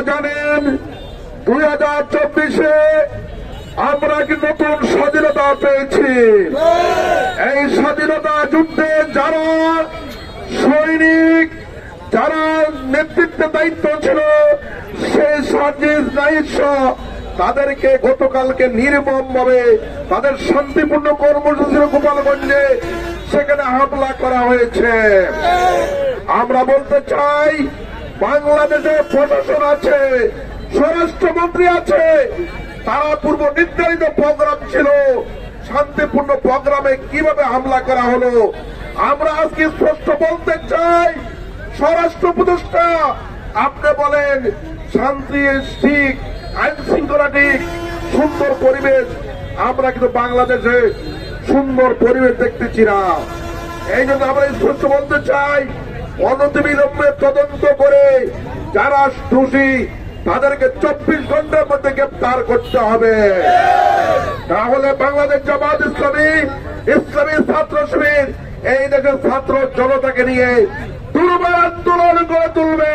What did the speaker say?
জানেন 2024-এ আমরা কি নতুন স্বাধীনতা পেয়েছি। এই স্বাধীনতা যুদ্ধে যারা সৈনিক, যারা নেতৃত্বের দায়িত্ব ছিল, সেই সার্জিস নাইট তাদেরকে গতকালকে নির্মমভাবে তাদের শান্তিপূর্ণ কর্মসূচি গোপালগঞ্জে সেখানে হামলা করা হয়েছে। আমরা বলতে চাই, বাংলাদেশে প্রশাসন আছে, স্বরাষ্ট্রমন্ত্রী আছে, তারা পূর্ব নির্ধারিত প্রোগ্রাম ছিল, শান্তিপূর্ণ প্রোগ্রামে কিভাবে হামলা করা হলো। আমরা আজকে স্পষ্ট বলতে চাই, স্বরাষ্ট্র উপদেষ্টা আপনি বলেন শান্তি ঠিক, আইন শৃঙ্খলা ঠিক, সুন্দর পরিবেশ, আমরা কিন্তু বাংলাদেশে সুন্দর পরিবেশ দেখতেছি না। এই জন্য আমরা স্পষ্ট বলতে চাই, অনতিবিলম্বে তদন্ত করে যারা দোষী তাদেরকে 24 ঘন্টার মধ্যে গ্রেপ্তার করতে হবে। তাহলে বাংলাদেশ জামাত ইসলামী, ইসলামী ছাত্র শিবির এই দেশের ছাত্র জনতাকে নিয়ে দুর্বল আন্দোলন করে তুলবে।